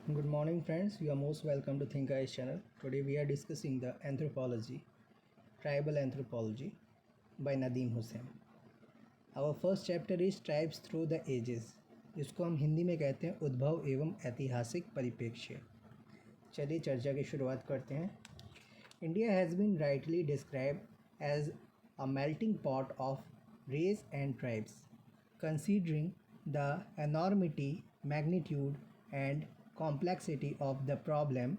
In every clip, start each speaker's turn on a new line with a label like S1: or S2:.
S1: Good morning, friends. You are most welcome to Think Eyes channel. Today we are discussing the anthropology, tribal anthropology by Nadeem Hussain. Our first chapter is Tribes through the ages. इसको हम हिंदी में कहते हैं उद्भव एवं ऐतिहासिक परिप्रेक्ष्य। चलिए चर्चा की शुरुआत करते हैं। India has been rightly described as a melting pot of race and tribes. Considering the enormity, magnitude, and complexity of the problem,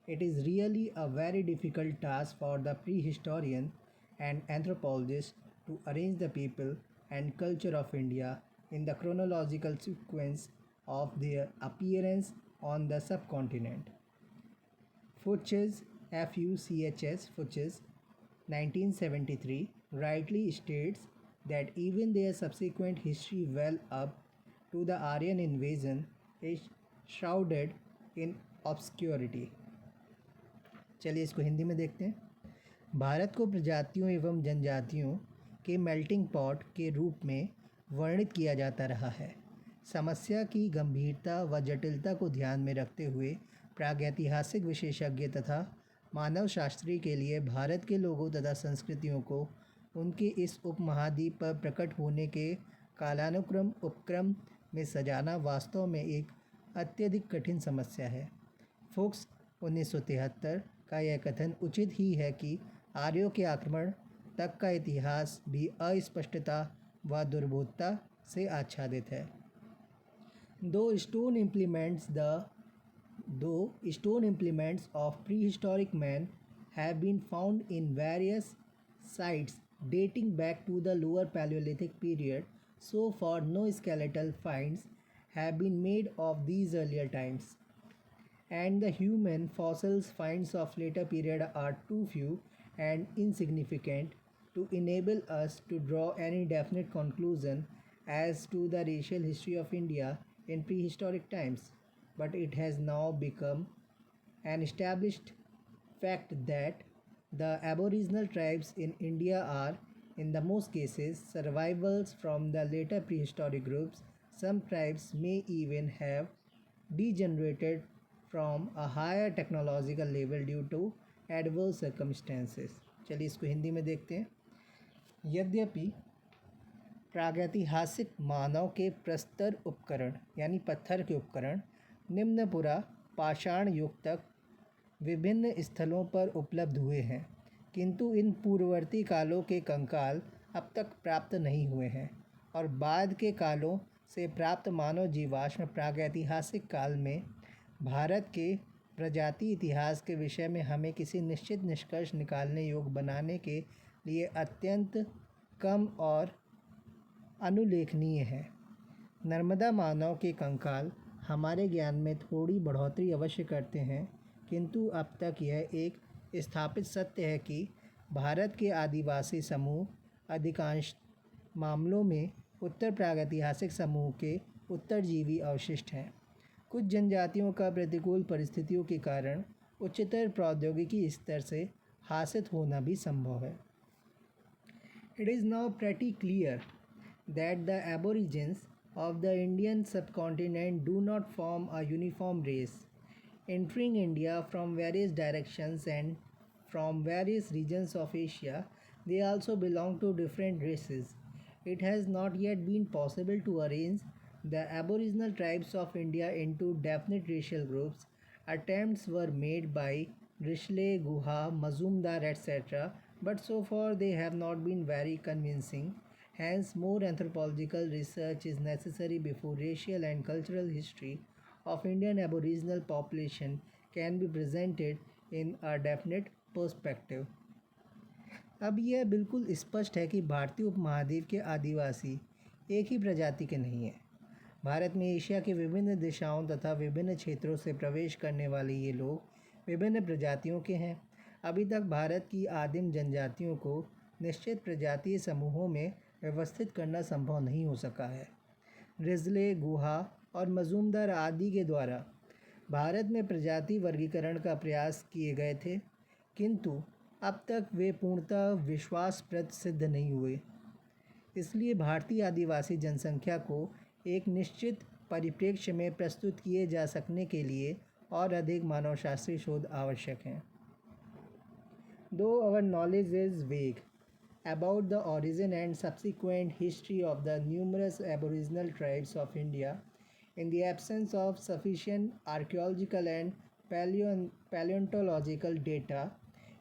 S1: it is really a very difficult task for the prehistorian and anthropologist to arrange the people and culture of India in the chronological sequence of their appearance on the subcontinent. Fuchs, Fuchs, 1973, rightly states that even their subsequent history well up to the Aryan invasion is shrouded in obscurity. चलिए इसको हिंदी में देखते हैं। भारत को प्रजातियों एवं जनजातियों के मेल्टिंग पॉट के रूप में वर्णित किया जाता रहा है। समस्या की गंभीरता व जटिलता को ध्यान में रखते हुए प्रागैतिहासिक विशेषज्ञ तथा मानवशास्त्री के लिए भारत के लोगों तथा संस्कृतियों को उनके इस उपमहाद्वीप पर प्रकट होने के कालानुक्रम उपक्रम में सजाना वास्तव में एक अत्यधिक कठिन समस्या है। फुक्स 1973 का यह कथन उचित ही है कि आर्यों के आक्रमण तक का इतिहास भी अस्पष्टता व दुर्बोधता से आच्छादित है। Though stone implements of prehistoric man have been found in various sites dating back to the lower Paleolithic period, so far no skeletal finds have been made of these earlier times, and the human fossils finds of later period are too few and insignificant to enable us to draw any definite conclusion as to the racial history of India in prehistoric times. But it has now become an established fact that the aboriginal tribes in India are, in the most cases, survivals from the later prehistoric groups. Some tribes may even have degenerated from a higher technological level due to adverse circumstances. चलिए इसको हिंदी में देखते हैं। यद्यपि प्रागैतिहासिक मानव के प्रस्तर उपकरण यानी पत्थर के उपकरण निम्नपुरा पाषाण युग तक विभिन्न स्थलों पर उपलब्ध हुए हैं, किंतु इन पूर्ववर्ती कालों के कंकाल अब तक प्राप्त नहीं हुए हैं और बाद के कालों से प्राप्त मानव जीवाश्म प्रागैतिहासिक काल में भारत के प्रजाति इतिहास के विषय में हमें किसी निश्चित निष्कर्ष निकालने योग्य बनाने के लिए अत्यंत कम और अनुलेखनीय है। नर्मदा मानव के कंकाल हमारे ज्ञान में थोड़ी बढ़ोतरी अवश्य करते हैं, किंतु अब तक यह एक स्थापित सत्य है कि भारत के आदिवासी समूह अधिकांश मामलों में उत्तर प्रागैतिहासिक समूह के उत्तरजीवी अवशिष्ट हैं। कुछ जनजातियों का प्रतिकूल परिस्थितियों के कारण उच्चतर प्रौद्योगिकी स्तर से हासिल होना भी संभव है। It is now pretty clear that the aborigines of the Indian subcontinent do not form a uniform race. Entering India from various directions and from various regions of Asia, they also belong to different races. It has not yet been possible to arrange the aboriginal tribes of India into definite racial groups. Attempts were made by Rishle, Guha, Mazumdar, etc., but so far they have not been very convincing. Hence, more anthropological research is necessary before racial and cultural history of Indian Aboriginal population can be presented in a definite perspective. अब यह बिल्कुल स्पष्ट है कि भारतीय उपमहाद्वीप के आदिवासी एक ही प्रजाति के नहीं हैं। भारत में एशिया के विभिन्न दिशाओं तथा विभिन्न क्षेत्रों से प्रवेश करने वाले ये लोग विभिन्न प्रजातियों के हैं। अभी तक भारत की आदिम जनजातियों को निश्चित प्रजातीय समूहों में व्यवस्थित करना संभव नहीं हो सका है। रिजले, गुहा और मजूमदार आदि के द्वारा भारत में प्रजाति वर्गीकरण का प्रयास किए गए थे, किंतु अब तक वे पूर्णतः विश्वासप्रद सिद्ध नहीं हुए। इसलिए भारतीय आदिवासी जनसंख्या को एक निश्चित परिप्रेक्ष्य में प्रस्तुत किए जा सकने के लिए और अधिक मानवशास्त्री शोध आवश्यक हैं। Though our knowledge is vague about the origin and subsequent history of the numerous aboriginal tribes of India, in the absence of sufficient archaeological and paleontological data,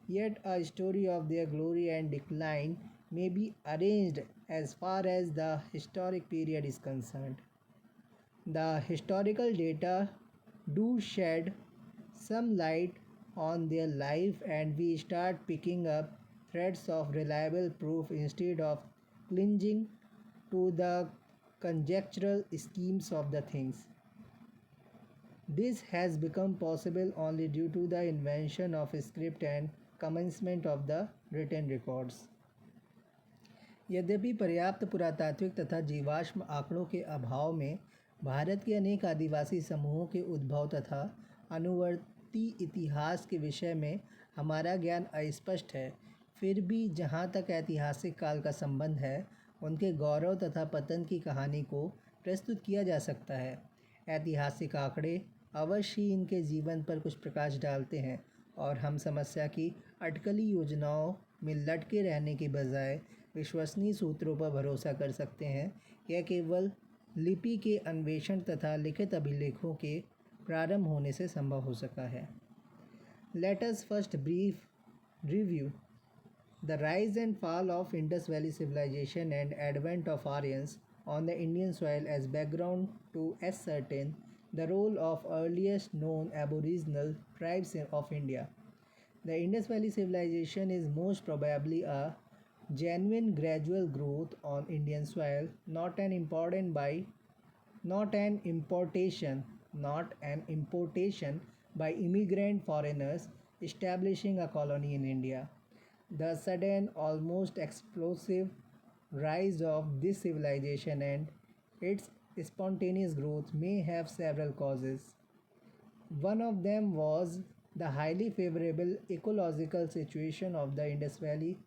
S1: yet a story of their glory and decline may be arranged as far as the historic period is concerned. The historical data do shed some light on their life, and we start picking up threads of reliable proof instead of clinging to the conjectural schemes of the things. This has become possible only due to the invention of script and commencement of the written records. यद्यपि पर्याप्त पुरातात्विक तथा जीवाश्म आंकड़ों के अभाव में भारत के अनेक आदिवासी समूहों के उद्भव तथा अनुवर्ती इतिहास के विषय में हमारा ज्ञान अस्पष्ट है, फिर भी जहाँ तक ऐतिहासिक काल का संबंध है, उनके गौरव तथा पतन की कहानी को प्रस्तुत किया जा सकता है। ऐतिहासिक आंकड़े अवश्य ही इनके जीवन पर कुछ प्रकाश डालते हैं और हम समस्या की अटकली योजनाओं में लटके रहने के बजाय विश्वसनीय सूत्रों पर भरोसा कर सकते हैं। यह केवल लिपि के अन्वेषण तथा लिखित अभिलेखों के प्रारंभ होने से संभव हो सका है। Let us first brief review the rise and fall of Indus Valley civilization and advent of Aryans on the Indian soil as background to ascertain the role of earliest known aboriginal tribes of India. The Indus Valley civilization is most probably a genuine gradual growth on Indian soil, not an importation by immigrant foreigners establishing a colony in India. The sudden, almost explosive rise of this civilization and its spontaneous growth may have several causes. One of them was the highly favorable ecological situation of the Indus Valley.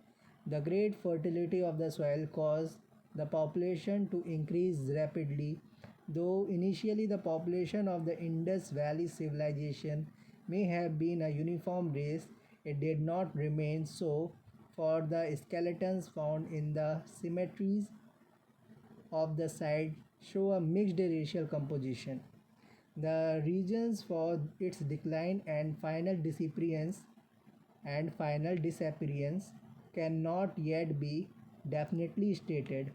S1: The great fertility of the soil caused the population to increase rapidly. Though initially the population of the Indus Valley civilization may have been a uniform race, it did not remain so, for the skeletons found in the cemeteries of the site show a mixed racial composition. The reasons for its decline and final disappearance cannot yet be definitely stated.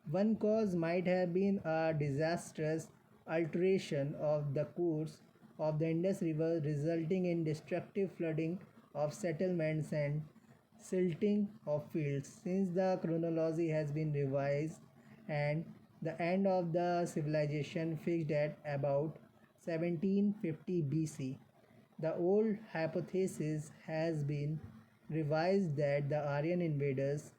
S1: One cause might have been a disastrous alteration of the course of the Indus River, resulting in destructive flooding of settlements and silting of fields. Since the chronology has been revised and the end of the civilization fixed at about 1750 BC, the old hypothesis has been revised that the Aryan invaders,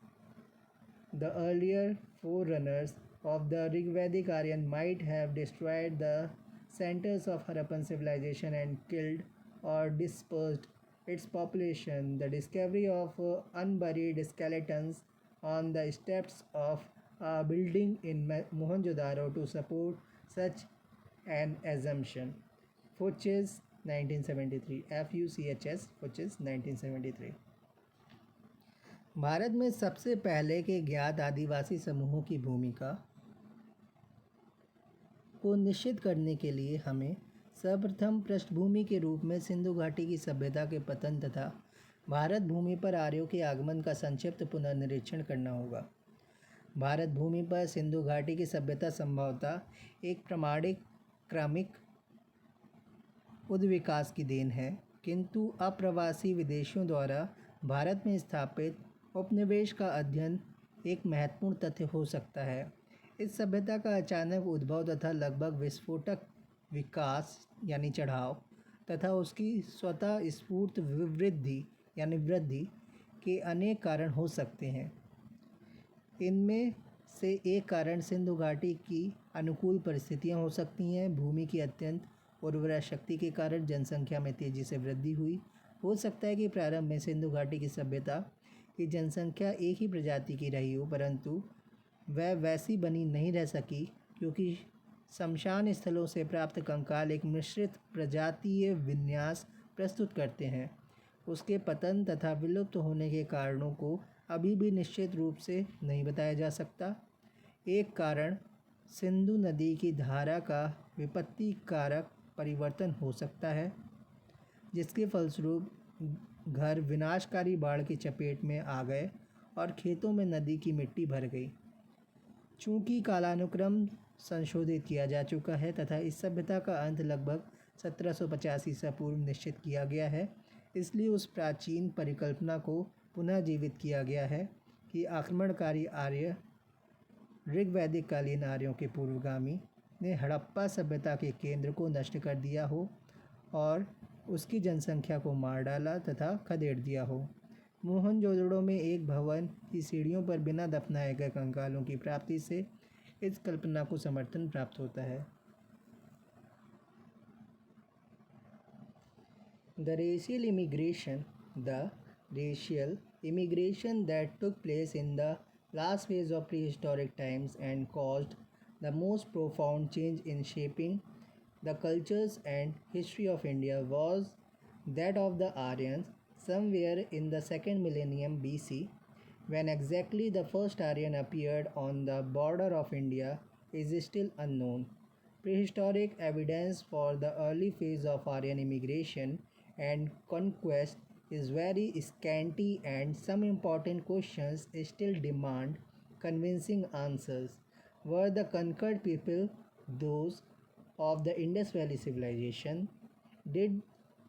S1: the earlier forerunners of the Rigvedic Aryan, might have destroyed the centers of Harappan civilization and killed or dispersed its population. The discovery of unburied skeletons on the steps of a building in Mohenjo-daro to support such an assumption. Fuchs 1973 FUCHS Fuchs 1973। Bharat में सबसे पहले के ज्ञात आदिवासी समूहों की भूमिका को निश्चित करने के लिए हमें सर्वप्रथम पृष्ठभूमि के रूप में सिंधु घाटी की सभ्यता के पतन तथा भारत भूमि पर आर्यों के आगमन का संक्षिप्त पुनर्निरीक्षण करना होगा। भारत भूमि पर सिंधु घाटी की सभ्यता संभवतः एक प्रामाणिक क्रमिक उद्विकास की देन है, किंतु अप्रवासी विदेशियों द्वारा भारत में स्थापित उपनिवेश का अध्ययन एक महत्वपूर्ण तथ्य हो सकता है। इस सभ्यता का अचानक उद्भव तथा लगभग विस्फोटक विकास यानी चढ़ाव तथा उसकी स्वतः स्फूर्त वृद्धि के अनेक कारण हो सकते हैं। इनमें से एक कारण सिंधु घाटी की अनुकूल परिस्थितियां हो सकती हैं। भूमि की अत्यंत उर्वरा शक्ति के कारण जनसंख्या में तेज़ी से वृद्धि हुई। हो सकता है कि प्रारंभ में सिंधु घाटी की सभ्यता की जनसंख्या एक ही प्रजाति की रही हो, परंतु वह वैसी बनी नहीं रह सकी क्योंकि शमशान स्थलों से प्राप्त कंकाल एक मिश्रित प्रजातीय विन्यास प्रस्तुत करते हैं। उसके पतन तथा विलुप्त होने के कारणों को अभी भी निश्चित रूप से नहीं बताया जा सकता। एक कारण सिंधु नदी की धारा का विपत्ति कारक परिवर्तन हो सकता है, जिसके फलस्वरूप घर विनाशकारी बाढ़ की चपेट में आ गए और खेतों में नदी की मिट्टी भर गई। चूँकि कालानुक्रम संशोधित किया जा चुका है तथा इस सभ्यता का अंत लगभग 1750 ईसा पूर्व निश्चित किया गया है, इसलिए उस प्राचीन परिकल्पना को पुनः जीवित किया गया है कि आक्रमणकारी आर्य ऋग्वैदिक कालीन आर्यों के पूर्वगामी ने हड़प्पा सभ्यता के केंद्र को नष्ट कर दिया हो और उसकी जनसंख्या को मार डाला तथा खदेड़ दिया हो। मोहनजोदड़ो में एक भवन की सीढ़ियों पर बिना दफनाए गए कंकालों की प्राप्ति से इस कल्पना को समर्थन प्राप्त होता है। The racial immigration that took place in the last phase of prehistoric times and caused the most profound change in shaping the cultures and history of India was that of the Aryans somewhere in the second millennium BC. When exactly the first Aryan appeared on the border of India is still unknown. Prehistoric evidence for the early phase of Aryan immigration and conquest is very scanty, and some important questions still demand convincing answers. Were the conquered people those of the Indus Valley civilization? Did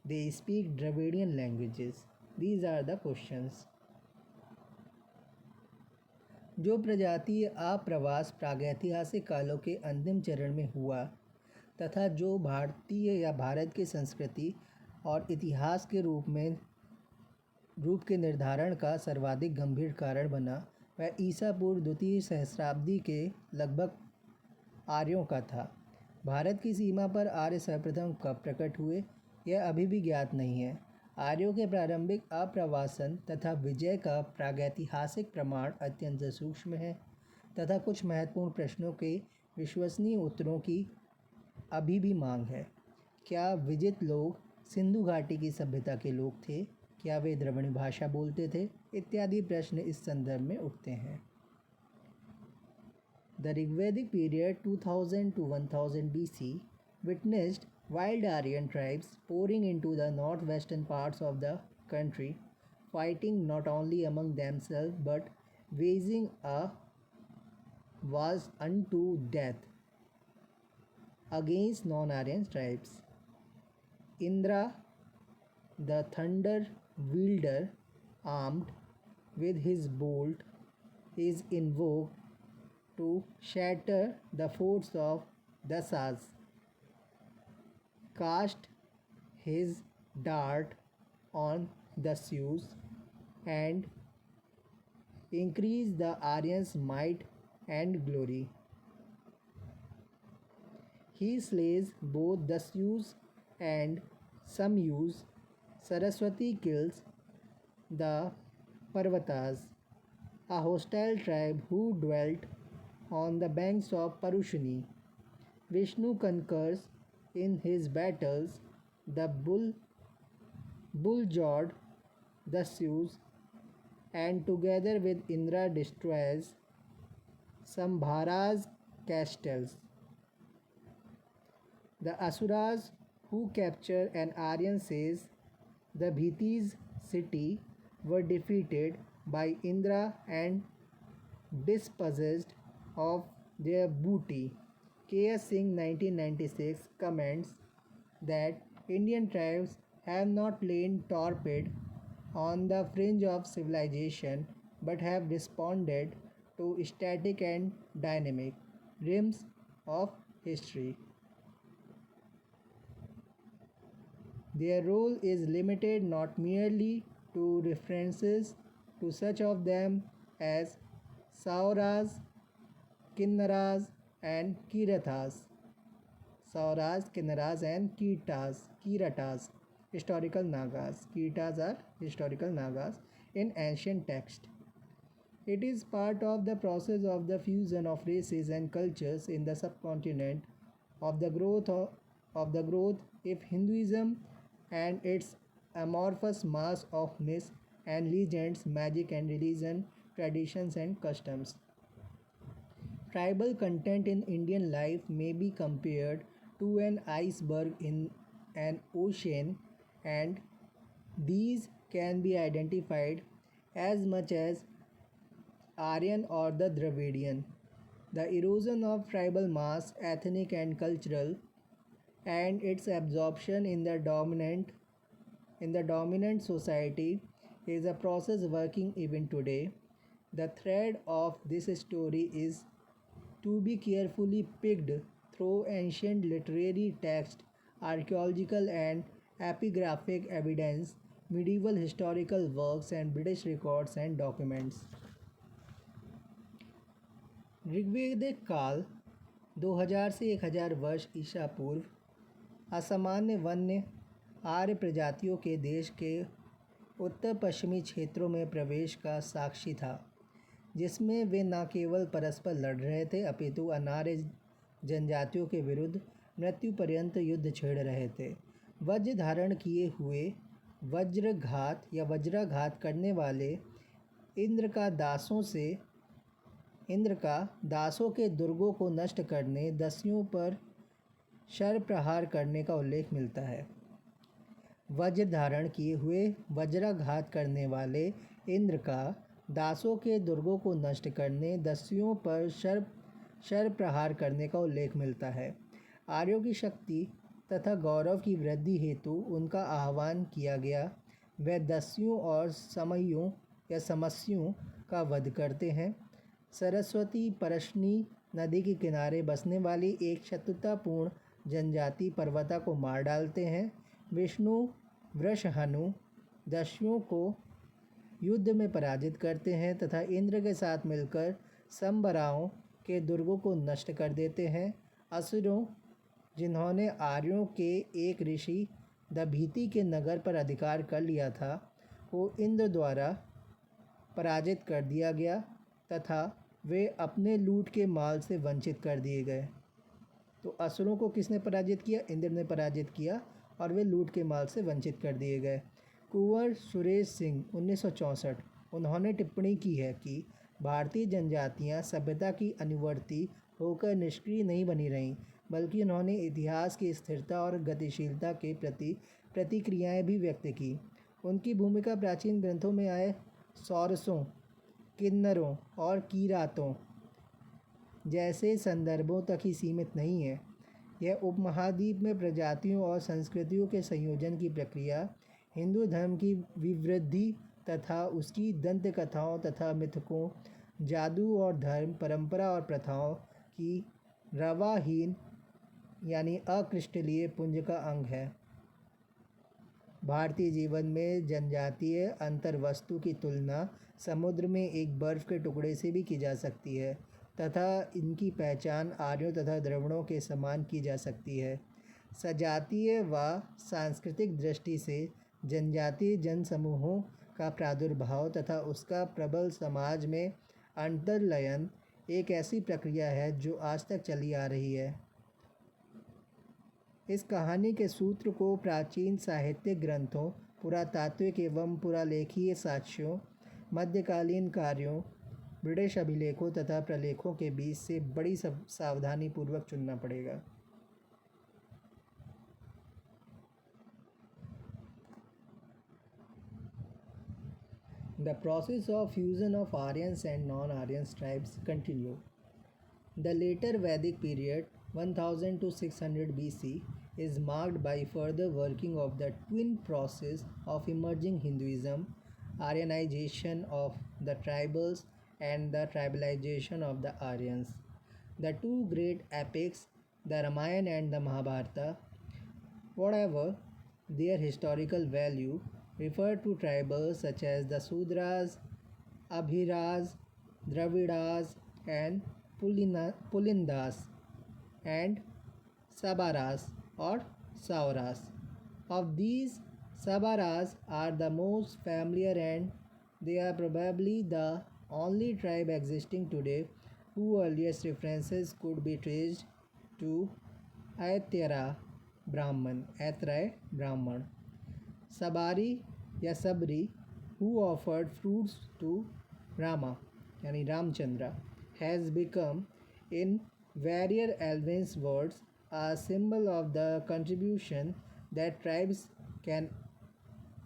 S1: they speak Dravidian languages? These are the questions. जो प्रजातीय आप्रवास प्रागैतिहासिक कालों के अंतिम चरण में हुआ तथा जो भारतीय या भारत की संस्कृति और इतिहास के रूप के निर्धारण का सर्वाधिक गंभीर कारण बना, वह ईसा पूर्व द्वितीय सहस्राब्दी के लगभग आर्यों का था। भारत की सीमा पर आर्य सर्वप्रथम कब प्रकट हुए, यह अभी भी ज्ञात नहीं है। आर्यों के प्रारंभिक आप्रवासन तथा विजय का प्रागैतिहासिक प्रमाण अत्यंत सूक्ष्म है तथा कुछ महत्वपूर्ण प्रश्नों के विश्वसनीय उत्तरों की अभी भी मांग है। क्या विजित लोग सिंधु घाटी की सभ्यता के लोग थे? क्या वे द्रविड़ भाषा बोलते थे? इत्यादि प्रश्न इस संदर्भ में उठते हैं। The Rigvedic period 2000 to 1000 BC witnessed wild Aryan tribes pouring into the northwestern parts of the country, fighting not only among themselves but waging a war unto death against non-Aryan tribes. Indra, the thunder wielder, armed with his bolt, is invoked to shatter the forts of Dasas, cast his dart on the Sioux, and increase the Aryans' might and glory. He slays both the Sioux and Samyus. Saraswati kills the Parvatas, a hostile tribe who dwelt on the banks of Parushani. Vishnu conquers in his battles the bull-jawed, the Sioux, and together with Indra destroys Sambhara's castles. The Asuras who capture an Aryan says the Bhitis city were defeated by Indra and dispossessed of their booty. K.S. Singh 1996 comments that Indian tribes have not lain torpid on the fringe of civilization but have responded to static and dynamic rims of history. Their role is limited not merely to references to such of them as Sauras, Kinnaras, and Kirathas. Sauras, Kinnaras, and Kiratas, historical Nagas. Kiratas are historical Nagas in ancient text. It is part of the process of the fusion of races and cultures in the subcontinent of the growth if Hinduism and its amorphous mass of myths and legends, magic and religion, traditions and customs. Tribal content in Indian life may be compared to an iceberg in an ocean, and these can be identified as much as Aryan or the Dravidian. The erosion of tribal mass, ethnic and cultural, and its absorption in the dominant society is a process working even today. The thread of this story is to be carefully picked through ancient literary text, archaeological and epigraphic evidence, medieval historical works, and British records and documents. ऋग्वेदिक काल 2000 से 1000 वर्ष ईसा पूर्व असामान्य वन्य आर्य प्रजातियों के देश के उत्तर पश्चिमी क्षेत्रों में प्रवेश का साक्षी था, जिसमें वे न केवल परस्पर लड़ रहे थे अपितु अनार्य जनजातियों के विरुद्ध मृत्यु पर्यंत युद्ध छेड़ रहे थे। वज्र धारण किए हुए वज्राघात करने वाले इंद्र का दासों के दुर्गों को नष्ट करने, दस्युओं पर शर प्रहार करने का उल्लेख मिलता है। वज्र धारण किए हुए वज्राघात करने वाले इंद्र का दासों के दुर्गों को नष्ट करने, दस्युओं पर शर प्रहार करने का उल्लेख मिलता है। आर्यों की शक्ति तथा गौरव की वृद्धि हेतु उनका आह्वान किया गया। वे दस्युओं और समस्युओं का वध करते हैं। सरस्वती परशनी नदी के किनारे बसने वाली एक शत्रुतापूर्ण जनजाति पर्वता को मार डालते हैं। विष्णु वृषहनु दस्युओं को युद्ध में पराजित करते हैं तथा इंद्र के साथ मिलकर संबराओं के दुर्गों को नष्ट कर देते हैं। असुरों, जिन्होंने आर्यों के एक ऋषि दभीति के नगर पर अधिकार कर लिया था, को इंद्र द्वारा पराजित कर दिया गया तथा वे अपने लूट के माल से वंचित कर दिए गए। तो असुरों को किसने पराजित किया? इंद्र ने पराजित किया और वे लूट के माल से वंचित कर दिए गए। कुंवर सुरेश सिंह 1964 उन्होंने टिप्पणी की है कि भारतीय जनजातियां सभ्यता की अनुवर्ती होकर निष्क्रिय नहीं बनी रहीं, बल्कि उन्होंने इतिहास की स्थिरता और गतिशीलता के प्रति प्रतिक्रियाएं भी व्यक्त की। उनकी भूमिका प्राचीन ग्रंथों में आए सौरसों, किन्नरों और किरातों जैसे संदर्भों तक ही सीमित नहीं है। यह उपमहाद्वीप में प्रजातियों और संस्कृतियों के संयोजन की प्रक्रिया, हिंदू धर्म की विवृद्धि तथा उसकी दंत कथाओं तथा मिथकों, जादू और धर्म, परंपरा और प्रथाओं की रवाहीन यानी अक्रिस्टलीय पुंज का अंग है। भारतीय जीवन में जनजातीय अंतर्वस्तु की तुलना समुद्र में एक बर्फ़ के टुकड़े से भी की जा सकती है तथा इनकी पहचान आर्यों तथा द्रविड़ों के समान की जा सकती है। सजातीय व सांस्कृतिक दृष्टि से जनजातीय जनसमूहों का प्रादुर्भाव तथा उसका प्रबल समाज में अंतर्लयन एक ऐसी प्रक्रिया है जो आज तक चली आ रही है। इस कहानी के सूत्र को प्राचीन साहित्यिक ग्रंथों, पुरातात्विक एवं पुरालेखीय साक्ष्यों, मध्यकालीन कार्यों, ब्रिटिश अभिलेखों तथा प्रलेखों के बीच से बड़ी सावधानी पूर्वक चुनना पड़ेगा। The process of fusion of Aryans and non-Aryan tribes continue. The later Vedic period, 1000 to 600 BC, is marked by further working of the twin process of emerging Hinduism, Aryanization of the tribals, and the tribalization of the Aryans. The two great epics, the Ramayana and the Mahabharata, whatever their historical value, refer to tribals such as the Sudras, Abhiras, Dravidas, and Pulindas, and Sabaras or Sauras. Of these, Sabaras are the most familiar and they are probably the only tribe existing today whose earliest references could be traced to ऐत्यरा ब्राह्मण, ऐत्रय ब्राह्मण, सबरी या सबरी, who offered fruits to Rama यानी Ramchandra, has become in various Alvin's words a symbol of the contribution that tribes can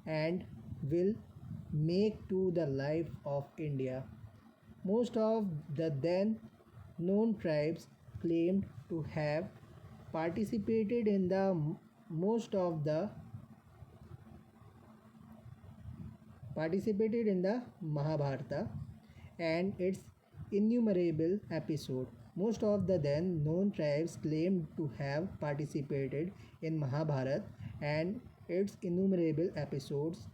S1: and will make to the life of India. Most of the then known tribes claimed to have participated in the most of the participated in the Mahabharata and its innumerable episodes. Most of the then known tribes claimed to have participated in Mahabharata and its innumerable episodes.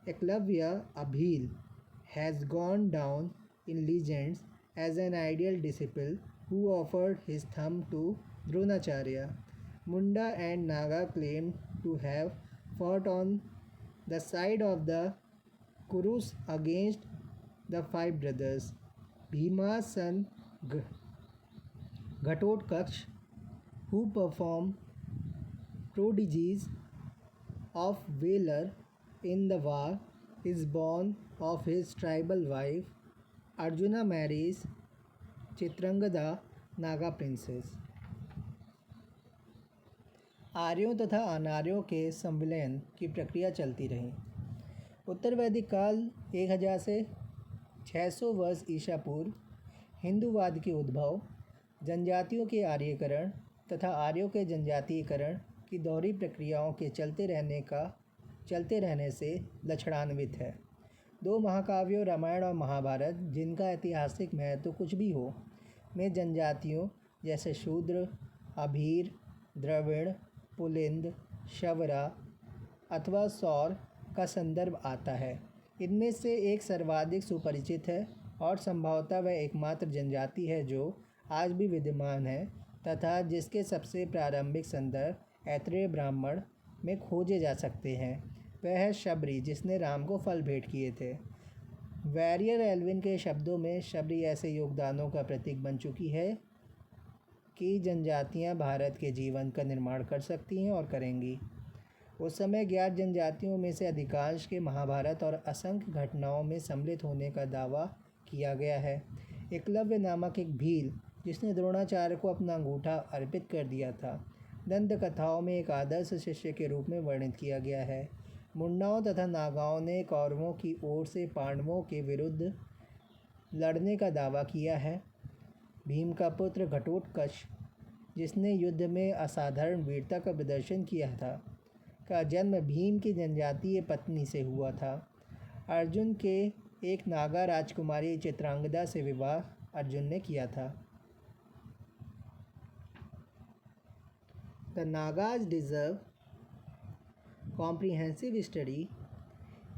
S1: Eklavya Abhil has gone down in legends as an ideal disciple who offered his thumb to Dronacharya. Munda and Naga claimed to have fought on the side of the Kurus against the five brothers. Bhima's son Ghatotkacha, who performed prodigies of valor in the war, is born of his tribal wife. Arjuna marries Chitrangada, Naga princess. आर्यों तथा अनार्यों के संविलयन की प्रक्रिया चलती रही। उत्तर वैदिक काल 1000 से 600 वर्ष ईसा पूर्व हिंदूवाद के उद्भव, जनजातियों के आर्यीकरण तथा आर्यों के जनजातीयकरण की दोहरी प्रक्रियाओं के चलते रहने से लक्षणान्वित है। दो महाकाव्यों रामायण और महाभारत, जिनका ऐतिहासिक महत्व कुछ भी हो, में जनजातियों जैसे शूद्र, अभीर, द्रविड़, पुलिंद, शवरा अथवा सौर का संदर्भ आता है। इनमें से एक सर्वाधिक सुपरिचित है और संभवतः वह एकमात्र जनजाति है जो आज भी विद्यमान है तथा जिसके सबसे प्रारंभिक संदर्भ ऐत्रेय ब्राह्मण में खोजे जा सकते हैं। वह है शबरी, जिसने राम को फल भेंट किए थे। वैरियर एल्विन के शब्दों में शबरी ऐसे योगदानों का प्रतीक बन चुकी है कि जनजातियां भारत के जीवन का निर्माण कर सकती हैं और करेंगी। उस समय ज्ञात जनजातियों में से अधिकांश के महाभारत और असंख्य घटनाओं में सम्मिलित होने का दावा किया गया है। एकलव्य नामक एक भील, जिसने द्रोणाचार्य को अपना अंगूठा अर्पित कर दिया था, दंत कथाओं में एक आदर्श शिष्य के रूप में वर्णित किया गया है। मुंडाओं तथा नागाओं ने कौरवों की ओर से पांडवों के विरुद्ध लड़ने का दावा किया है। भीम का पुत्र घटोत्कच, जिसने युद्ध में असाधारण वीरता का प्रदर्शन किया था, का जन्म भीम की जनजातीय पत्नी से हुआ था। अर्जुन के एक नागा राजकुमारी चित्रांगदा से विवाह अर्जुन ने किया था। The Nagas deserve comprehensive study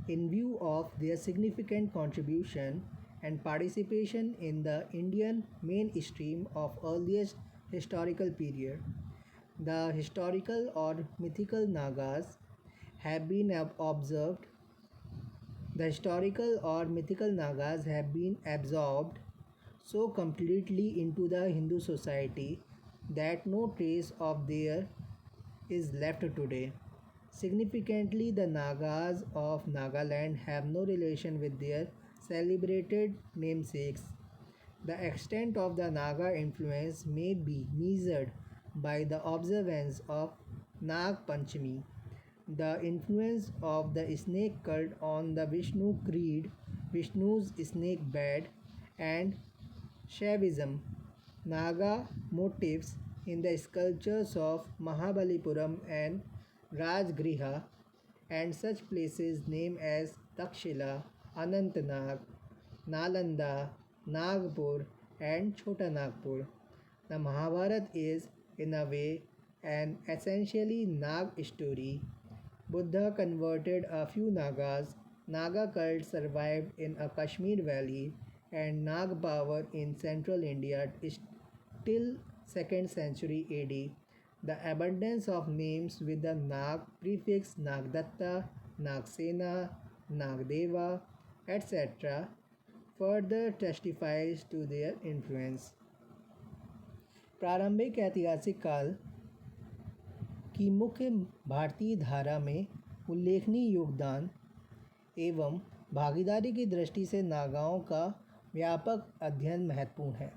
S1: in view of their significant contribution and participation in the Indian mainstream of earliest historical period. The historical or mythical Nagas have been observed. The historical or mythical Nagas have been absorbed so completely into the Hindu society that no trace of there is left today. Significantly, the Nagas of Nagaland have no relation with their celebrated namesakes. The extent of the Naga influence may be measured by the observance of Nag Panchami, the influence of the snake cult on the Vishnu creed, Vishnu's snake bed, and Shaivism. Naga motifs in the sculptures of Mahabalipuram and Rajgriha and such places named as Takshila, Anantnag, Nalanda, Nagpur, and Chota Nagpur. The Mahabharata is, in a way, an essentially Nag story. Buddha converted a few Nagas. Naga cult survived in a Kashmir valley and Nag power in central India till 2nd century AD. The abundance of names with the Nag prefix Nagdatta, Nagsena, Nagdeva, etc. further testifies to their influence. प्रारंभिक ऐतिहासिक काल की मुख्य भारतीय धारा में उल्लेखनीय योगदान एवं भागीदारी की दृष्टि से नागाओं का व्यापक अध्ययन महत्वपूर्ण है।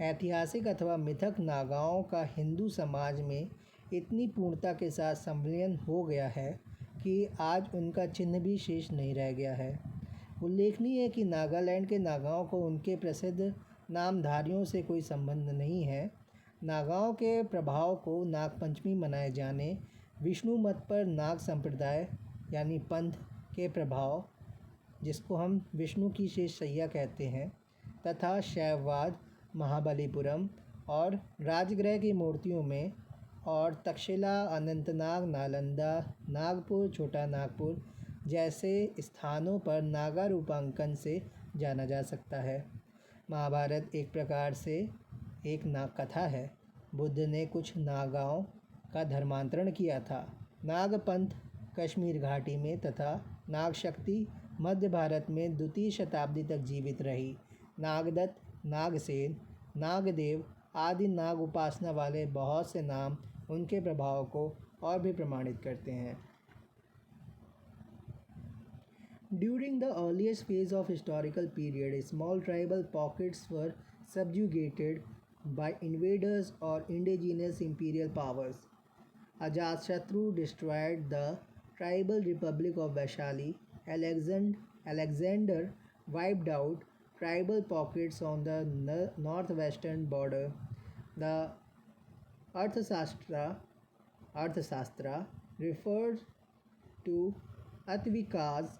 S1: ऐतिहासिक अथवा मिथक नागाओं का हिंदू समाज में इतनी पूर्णता के साथ संलयन हो गया है कि आज उनका चिन्ह भी शेष नहीं रह गया है। उल्लेखनीय है कि नागालैंड के नागाओं को उनके प्रसिद्ध नामधारियों से कोई संबंध नहीं है। नागाओं के प्रभाव को नागपंचमी मनाए जाने, विष्णु मत पर नाग संप्रदाय यानी पंथ के प्रभाव, जिसको हम विष्णु की शेष शैया कहते हैं, तथा शैववाद, महाबलीपुरम और राजगृह की मूर्तियों में और तक्षशिला, अनंतनाग, नालंदा, नागपुर, छोटा नागपुर जैसे स्थानों पर नागा रूपांकन से जाना जा सकता है। महाभारत एक प्रकार से एक नाग कथा है। बुद्ध ने कुछ नागाओं का धर्मांतरण किया था। नागपंथ कश्मीर घाटी में तथा नागशक्ति मध्य भारत में द्वितीय शताब्दी तक जीवित रही। नागदत्त, नागसेन, नागदेव आदि नाग उपासना वाले बहुत से नाम उनके प्रभाव को और भी प्रमाणित करते हैं। During the earliest phase of historical period, small tribal pockets were subjugated by invaders or indigenous imperial powers. Ajatashatru destroyed the tribal republic of Vaishali. Alexander wiped out tribal pockets on the northwestern border. The Arthashastra refers to Atvikas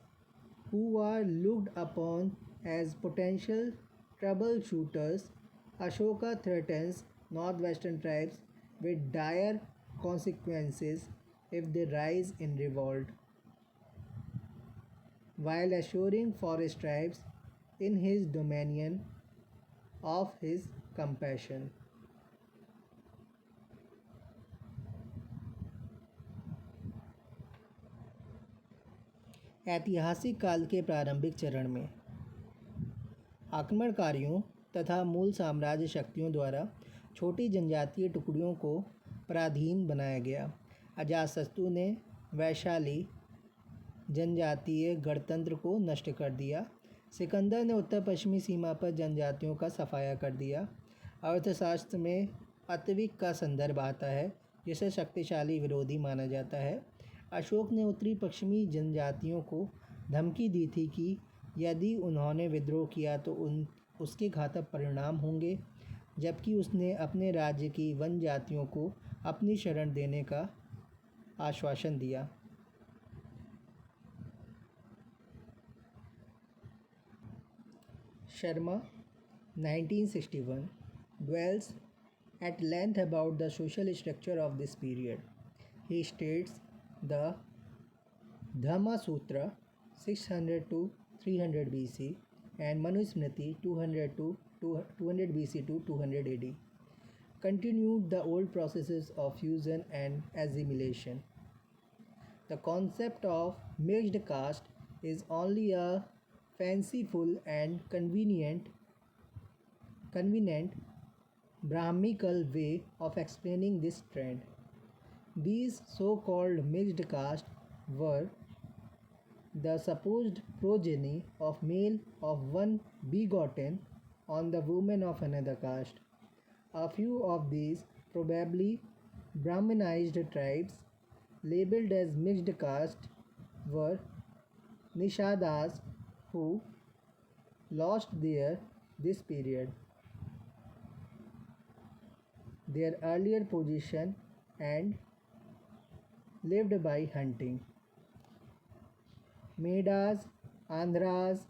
S1: who are looked upon as potential troubleshooters. Ashoka threatens northwestern tribes with dire consequences if they rise in revolt, while assuring forest tribes in his dominion of his compassion. ऐतिहासिक काल के प्रारंभिक चरण में आक्रमणकारियों तथा मूल साम्राज्य शक्तियों द्वारा छोटी जनजातीय टुकड़ियों को पराधीन बनाया गया। अजातशत्रु ने वैशाली जनजातीय गणतंत्र को नष्ट कर दिया। सिकंदर ने उत्तर पश्चिमी सीमा पर जनजातियों का सफाया कर दिया। अर्थशास्त्र में अत्विक का संदर्भ आता है, जिसे शक्तिशाली विरोधी माना जाता है। अशोक ने उत्तरी पश्चिमी जनजातियों को धमकी दी थी कि यदि उन्होंने विद्रोह किया तो उसके घातक परिणाम होंगे, जबकि उसने अपने राज्य की वन जातियों को अपनी शरण देने का आश्वासन दिया। Sharma, 1961, dwells at length about the social structure of this period. He states the Dhamma Sutra 600 to 300 BC and Manusmriti 200 BC to 200 AD continued the old processes of fusion and assimilation. The concept of mixed caste is only a fanciful and convenient Brahmical way of explaining this trend. These so-called mixed caste were the supposed progeny of male of one begotten on the woman of another caste. A few of these probably Brahminized tribes labeled as mixed caste were Nishadas, who lost this period their earlier position and lived by hunting. Medas, Andhras,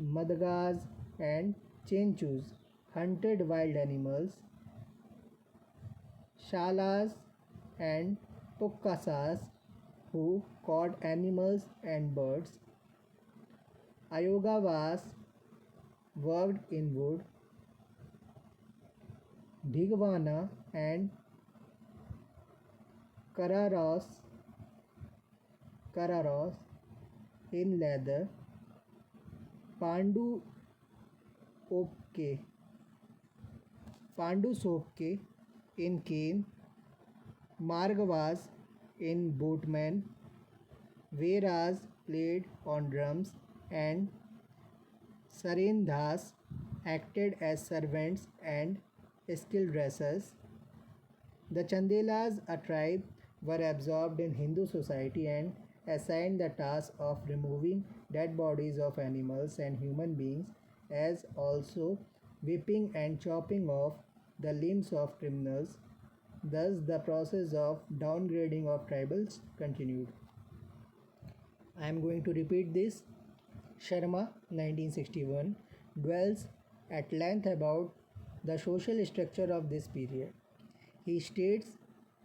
S1: Madgas and Chenchus hunted wild animals. Shalas and Pukkasas, who caught animals and birds. Ayogavas worked in wood. Bhigwana and Kararos in leather. Pandu Sopke in cane. Margavas in boatmen, Veeras played on drums, and Sarendhas acted as servants and skilled dressers. The Chandelas, a tribe, were absorbed in Hindu society and assigned the task of removing dead bodies of animals and human beings, as also whipping and chopping off the limbs of criminals. Thus, the process of downgrading of tribals continued. I am going to repeat this. Sharma, 1961, dwells at length about the social structure of this period. He states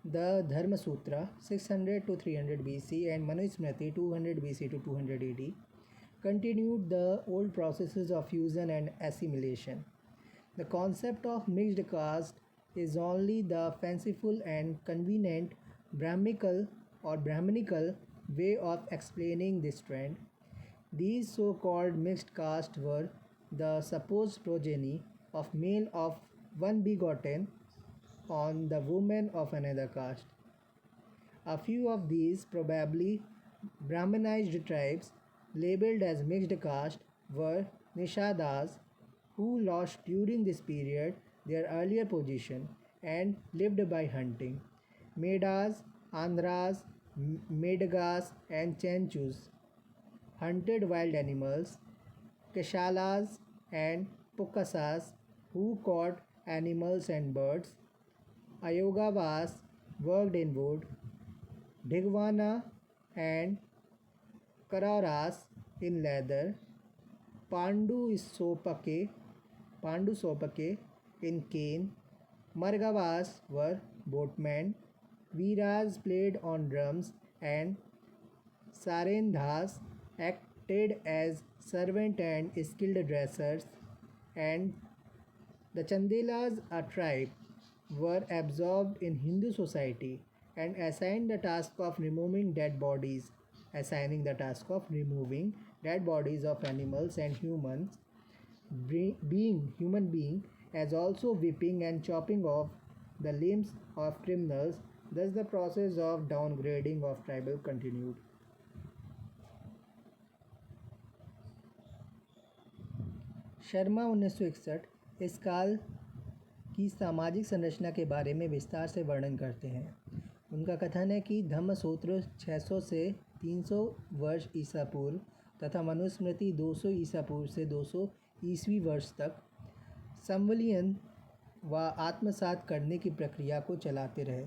S1: the Dharma Sutra 600 to 300 BC and Manusmriti 200 BC to 200 AD continued the old processes of fusion and assimilation. The concept of mixed caste is only the fanciful and convenient Brahminical way of explaining this trend. These so called mixed castes were the supposed progeny of male of one begotten on the woman of another caste. A few of these, probably Brahmanized tribes, labeled as mixed caste, were Nishadas, who lost during this period their earlier position and lived by hunting. Medas, Andhras, Medgas, and Chenchus hunted wild animals. Keshalas and Pukasas, who caught animals and birds. Ayogavas worked in wood. Bhigwana and Kararas in leather. Pandu Sopake in cane. Margavas were boatmen. Veeras played on drums and Sarendhas acted as servant and skilled dressers, and the Chandelas, a tribe, were absorbed in Hindu society and assigned the task of removing dead bodies, assigning the task of removing dead bodies of animals and human being, as also whipping and chopping off the limbs of criminals. Thus, the process of downgrading of tribal continued. Sharma 1961 इस काल की सामाजिक संरचना के बारे में विस्तार से वर्णन करते हैं। उनका कथन है कि धम्मसूत्र 600 से 300 वर्ष ईसा पूर्व तथा मनुस्मृति 200 ईसा पूर्व से 200 ईस्वी वर्ष तक संवलियन व आत्मसात करने की प्रक्रिया को चलाते रहे।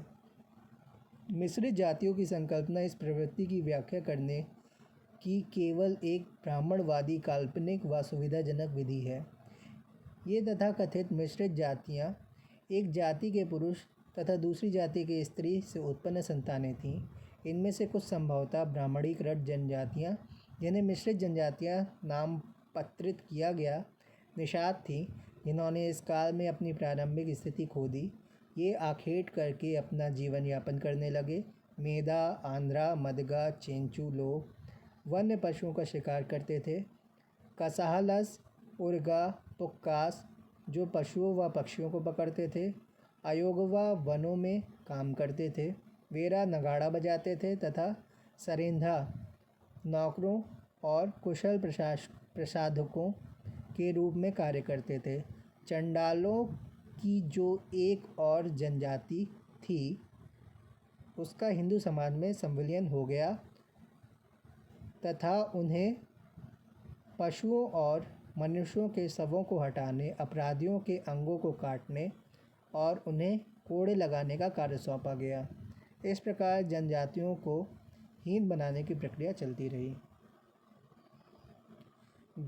S1: मिश्रित जातियों की संकल्पना इस प्रवृत्ति की व्याख्या करने की केवल एक ब्राह्मणवादी काल्पनिक व सुविधाजनक विधि है। ये तथाकथित मिश्रित जातियाँ एक जाति के पुरुष तथा दूसरी जाति के स्त्री से उत्पन्न संतानें थीं। इनमें से कुछ संभवतः ब्राह्मणीकृत जनजातियाँ, जिन्हें मिश्रित जनजातियाँ नामपत्रित किया गया, निषाद थीं, जिन्होंने इस काल में अपनी प्रारंभिक स्थिति खो दी। ये आखेट करके अपना जीवन यापन करने लगे। मेधा, आंध्रा, मदगा, चेंचू लोग वन्य पशुओं का शिकार करते थे। कसाहलस, उर्गा, पुक्कास जो पशुओं व पक्षियों को पकड़ते थे। अयोगवा वनों में काम करते थे। वेरा नगाड़ा बजाते थे तथा सरेंधा नौकरों और कुशल प्रसाधकों के रूप में कार्य करते थे। चंडालों की जो एक और जनजाति थी, उसका हिंदू समाज में संविलियन हो गया तथा उन्हें पशुओं और मनुष्यों के शवों को हटाने, अपराधियों के अंगों को काटने और उन्हें कोड़े लगाने का कार्य सौंपा गया। इस प्रकार जनजातियों को हीन बनाने की प्रक्रिया चलती रही।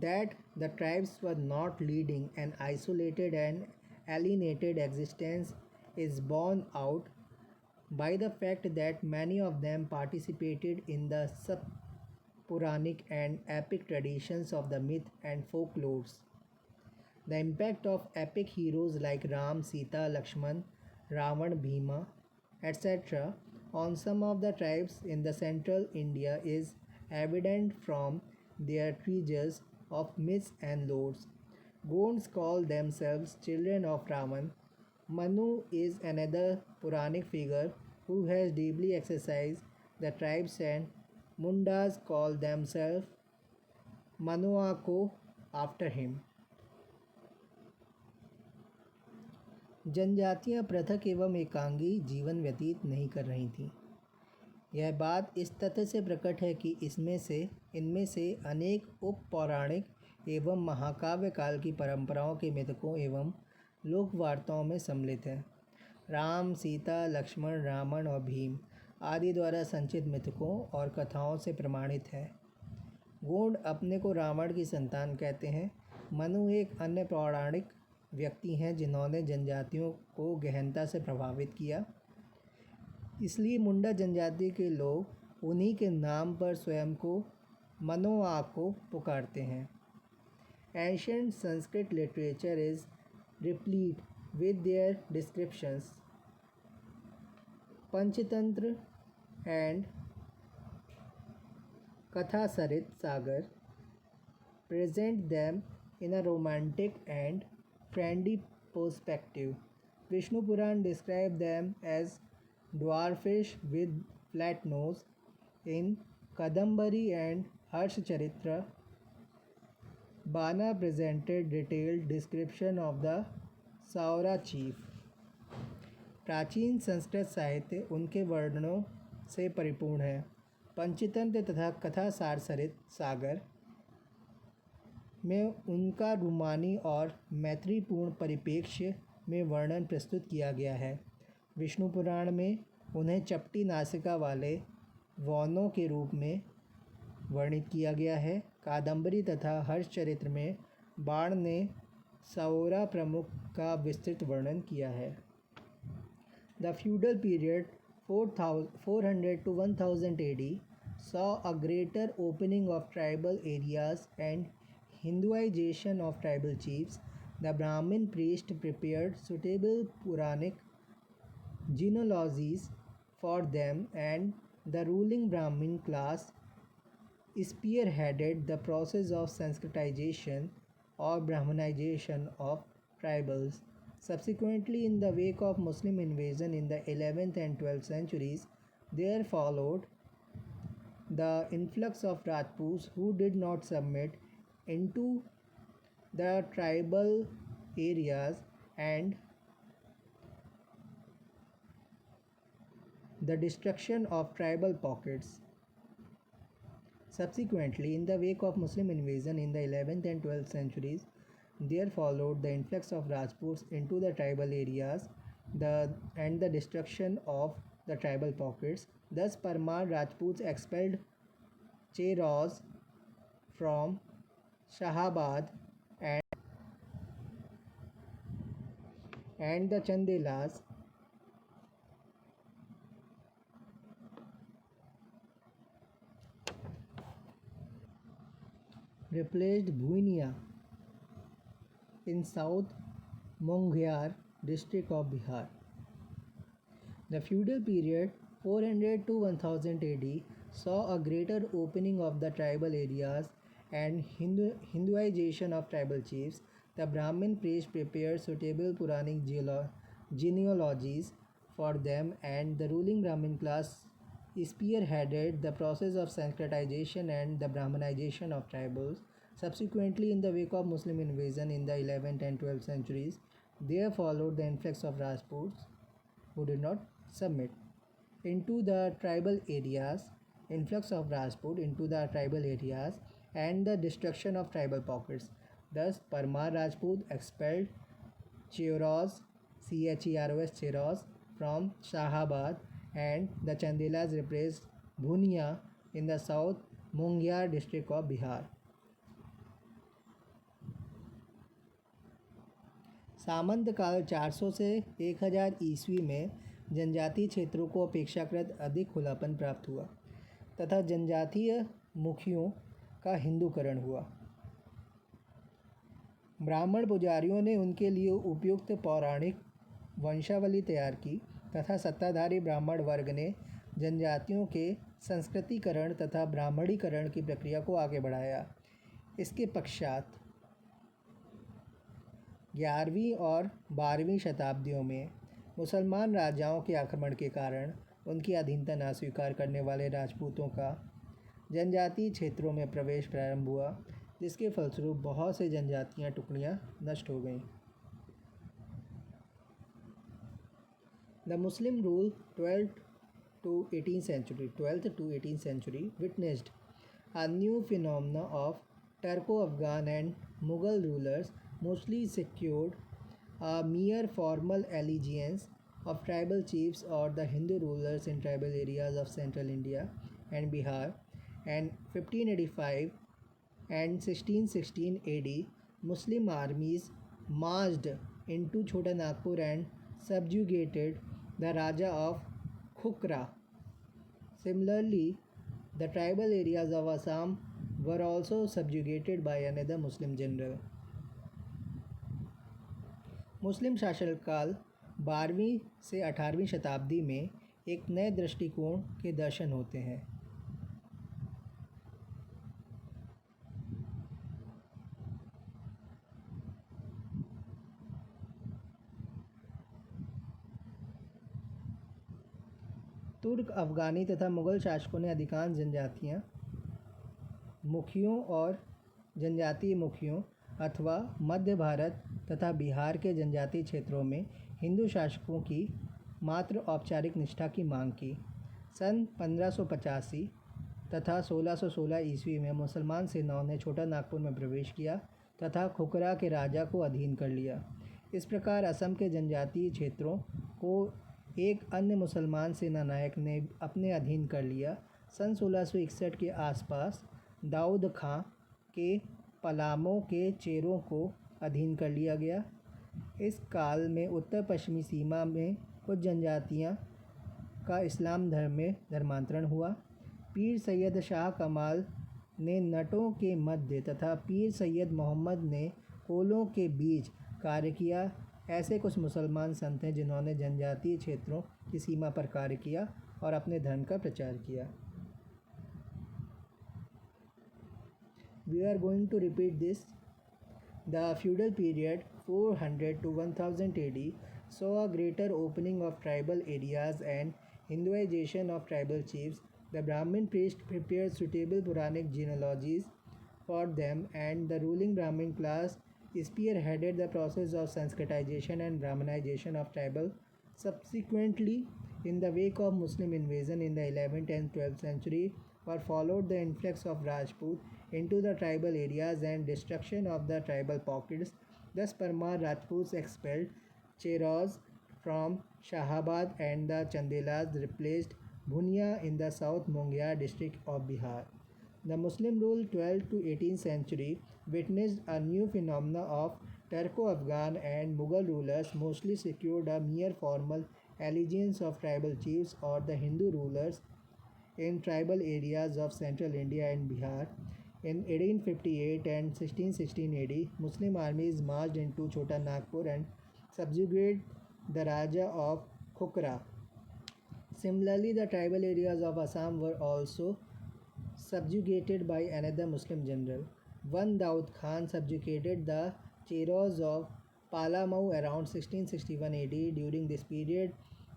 S1: That the tribes were not leading an isolated and alienated existence is borne out by the fact that many of them participated in the sub-Puranic and epic traditions of the myth and folklores. The impact of epic heroes like Ram, Sita, Lakshman, Ravan, Bhima, etc. on some of the tribes in the central India is evident from their treasures of myths and lores. Gonds call themselves children of Ravan. Manu is another Puranic figure who has deeply exercised the tribes and Mundas call themselves Manoako after him. जनजातियां पृथक एवं एकांगी जीवन व्यतीत नहीं कर रही थीं। यह बात इस तथ्य से प्रकट है कि इनमें से अनेक उप पौराणिक एवं महाकाव्य काल की परंपराओं के मिथकों एवं लोक वार्ताओं में सम्मिलित हैं। राम, सीता, लक्ष्मण, रावण और भीम आदि द्वारा संचित मिथकों और कथाओं से प्रमाणित है। गोंड अपने को रावण की संतान कहते हैं। मनु एक अन्य पौराणिक व्यक्ति हैं जिन्होंने जनजातियों को गहनता से प्रभावित किया, इसलिए मुंडा जनजाति के लोग उन्हीं के नाम पर स्वयं को मनोआको पुकारते हैं। Ancient Sanskrit literature is replete with their descriptions. Panchatantra and Kathasarit Sagar present them in a romantic and friendly perspective. Vishnu Puran describes them as dwarfish with flat nose. In Kadambari and Harsh Charitra, Bana presented detailed description of the Savara chief. प्राचीन संस्कृत साहित्य उनके वर्णनों से परिपूर्ण है। पंचतंत्र तथा कथा सारसरित सागर में उनका रूमानी और मैत्रीपूर्ण परिप्रेक्ष्य में वर्णन प्रस्तुत किया गया है। विष्णु पुराण में उन्हें चपटी नासिका वाले वौनों के रूप में वर्णित किया गया है। कादंबरी तथा हर्षचरित्र में बाण ने साओरा प्रमुख का विस्तृत वर्णन किया है। The feudal period 400 to 1000 AD saw a greater opening of tribal areas and Hinduization of tribal chiefs. The Brahmin priest prepared suitable Puranic genealogies for them, and the ruling Brahmin class spearheaded the process of Sanskritization or Brahmanization of tribals. Subsequently, in the wake of Muslim invasion in the 11th and 12th centuries, there followed the influx of Rajputs who did not submit into the tribal areas and the destruction of tribal pockets. Subsequently, in the wake of Muslim invasion in the 11th and 12th centuries, there followed the influx of Rajputs into the tribal areas and the destruction of the tribal pockets. Thus, Parmar Rajputs expelled Cheroz from Shahabad and the Chandelas replaced Bhuinia in South Mongyar district of Bihar. The feudal period 400 to 1000 AD saw a greater opening of the tribal areas and Hinduization of tribal chiefs. The Brahmin priest prepared suitable Puranic genealogies for them, and the ruling Brahmin class spearheaded the process of Sanskritization and the Brahmanization of tribals. Subsequently, in the wake of Muslim invasion in the 11th and 12th centuries, there followed the influx of Rajputs who did not submit into the tribal areas, and the destruction of tribal pockets. Thus, Parmar Rajput expelled Cheroz, Cheroz from Shahabad, and the Chandelas replaced Bhunia in the South Mongyar district of Bihar. सामंत काल 400 से 1000 ईस्वी में जनजातीय क्षेत्रों को अपेक्षाकृत अधिक खुलापन प्राप्त हुआ तथा जनजातीय मुखियों का हिंदूकरण हुआ। ब्राह्मण पुजारियों ने उनके लिए उपयुक्त पौराणिक वंशावली तैयार की तथा सत्ताधारी ब्राह्मण वर्ग ने जनजातियों के संस्कृतिकरण तथा ब्राह्मणीकरण की प्रक्रिया को आगे बढ़ाया। इसके पश्चात 11वीं और 12वीं शताब्दियों में मुसलमान राजाओं के आक्रमण के कारण उनकी अधीनता न स्वीकार करने वाले राजपूतों का जनजातीय क्षेत्रों में प्रवेश प्रारंभ हुआ, जिसके फलस्वरूप बहुत से जनजातीय टुकड़ियाँ नष्ट हो गईं। The Muslim rule 12th to 18th century witnessed a new phenomena of Turco-Afghan and Mughal rulers mostly secured a mere formal allegiance of tribal chiefs or the Hindu rulers in tribal areas of central India and Bihar, and 1585 and 1616 AD, Muslim armies marched into Chota Nagpur and subjugated the Raja of Khukra. Similarly, the tribal areas of Assam were also subjugated by another Muslim general. मुस्लिम शासनकाल 12वीं से 18वीं शताब्दी में एक नए दृष्टिकोण के दर्शन होते हैं। तुर्क, अफ़गानी तथा मुग़ल शासकों ने अधिकांश जनजातीय मुखियों और जनजातीय मुखियों अथवा मध्य भारत तथा बिहार के जनजातीय क्षेत्रों में हिंदू शासकों की मात्र औपचारिक निष्ठा की मांग की। सन 1585 तथा 1616 ईस्वी में मुसलमान सेनाओं ने छोटा नागपुर में प्रवेश किया तथा खुकरा के राजा को अधीन कर लिया। इस प्रकार असम के जनजातीय क्षेत्रों को एक अन्य मुसलमान सेना नायक ने अपने अधीन कर लिया। सन 1661 के आसपास दाऊद खां के पलामों के चेरों को अधीन कर लिया गया। इस काल में उत्तर पश्चिमी सीमा में कुछ जनजातियां का इस्लाम धर्म में धर्मांतरण हुआ। पीर सैयद शाह कमाल ने नटों के मध्य तथा पीर सैयद मोहम्मद ने कोलों के बीच कार्य किया। ऐसे कुछ मुसलमान संत हैं जिन्होंने जनजातीय क्षेत्रों की सीमा पर कार्य किया और अपने धर्म का प्रचार किया। We are going to repeat this. The feudal period 400 to 1000 AD saw a greater opening of tribal areas and Hinduization of tribal chiefs. The Brahmin priests prepared suitable Puranic genealogies for them, and the ruling Brahmin class spearheaded the process of Sanskritization and Brahmanization of tribal. Subsequently, in the wake of Muslim invasion in the 11th and 12th century, were followed the influx of Rajput into the tribal areas and destruction of the tribal pockets. Thus, Parmar Rajputs expelled Cheras from Shahabad, and the Chandelas replaced Bhunia in the South Mongia district of Bihar. The Muslim rule 12th to 18th century witnessed a new phenomena of Turco-Afghan and Mughal rulers mostly secured a mere formal allegiance of tribal chiefs or the Hindu rulers in tribal areas of central India and Bihar. In 1858 and 1616 AD, Muslim armies marched into Chota Nagpur and subjugated the Raja of Khukra. Similarly, the tribal areas of Assam were also subjugated by another Muslim general. One Daud Khan subjugated the Cheros of Palamau around 1661 AD. During this period,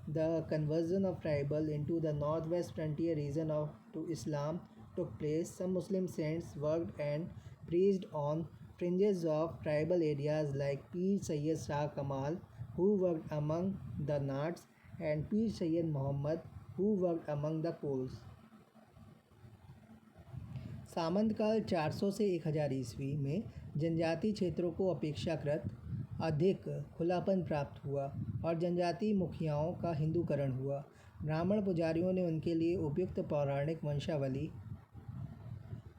S1: the conversion of tribal into the northwest frontier region to Islam took place. Some Muslim saints worked and preached on fringes of tribal areas like Pir Sayyid Shah Kamal, who worked among the Nats, and Pir Sayyid Muhammad, who worked among the Kols. सामंत काल 400 से 1000 ईस्वी में जनजातीय क्षेत्रों को अपेक्षाकृत अधिक खुलापन प्राप्त हुआ और जनजातीय मुखियाओं का हिंदूकरण हुआ। ब्राह्मण पुजारियों ने उनके लिए उपयुक्त पौराणिक वंशावली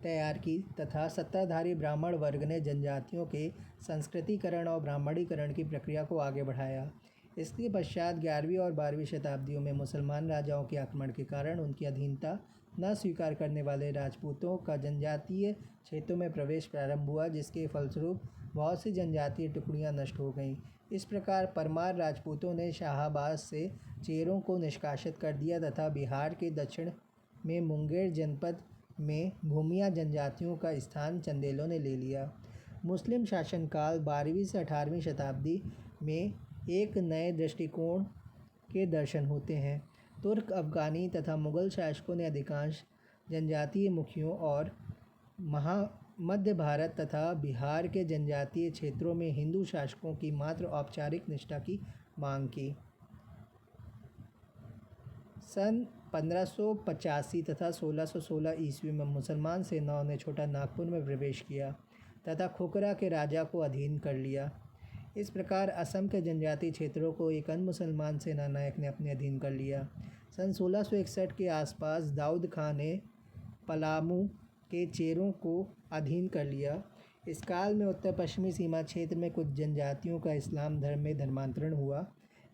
S1: तैयार की तथा सत्ताधारी ब्राह्मण वर्ग ने जनजातियों के संस्कृतिकरण और ब्राह्मणीकरण की प्रक्रिया को आगे बढ़ाया। इसके पश्चात 11वीं और 12वीं शताब्दियों में मुसलमान राजाओं के आक्रमण के कारण उनकी अधीनता न स्वीकार करने वाले राजपूतों का जनजातीय क्षेत्रों में प्रवेश प्रारंभ हुआ, जिसके फलस्वरूप बहुत सी जनजातीय टुकड़ियां नष्ट हो गईं। इस प्रकार परमार राजपूतों ने शाहाबाद से चेरों को निष्कासित कर दिया तथा बिहार के दक्षिण में मुंगेर जनपद में भूमिया जनजातियों का स्थान चंदेलों ने ले लिया। मुस्लिम शासनकाल 12वीं से 18वीं शताब्दी में एक नए दृष्टिकोण के दर्शन होते हैं। तुर्क, अफ़गानी तथा मुग़ल शासकों ने अधिकांश जनजातीय मुखियों और मध्य भारत तथा बिहार के जनजातीय क्षेत्रों में हिंदू शासकों की मात्र औपचारिक निष्ठा की मांग की। सन 1585 तथा 1616 ईस्वी में मुसलमान सेनाओं ने छोटा नागपुर में प्रवेश किया तथा खुकरा के राजा को अधीन कर लिया। इस प्रकार असम के जनजातीय क्षेत्रों को एक अन्य मुसलमान सेना नायक ने अपने अधीन कर लिया। सन 1661 के आसपास दाऊद खां ने पलामू के चेरों को अधीन कर लिया। इस काल में उत्तर पश्चिमी सीमा क्षेत्र में कुछ जनजातियों का इस्लाम धर्म में धर्मांतरण हुआ।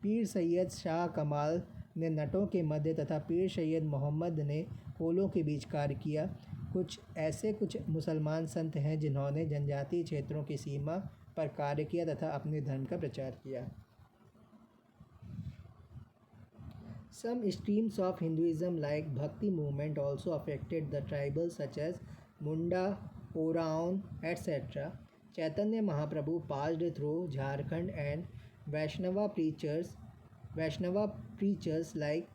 S1: पीर सैयद शाह कमाल ने नटों के मध्य तथा पीर सैयद मोहम्मद ने कोलों के बीच कार्य किया। कुछ मुसलमान संत हैं जिन्होंने जनजातीय क्षेत्रों की सीमा पर कार्य किया तथा अपने धर्म का प्रचार किया। Some streams of Hinduism like Bhakti movement also affected the tribals such as Munda, Oraon, etc. Chaitanya Mahaprabhu passed through Jharkhand and Vaishnava preachers like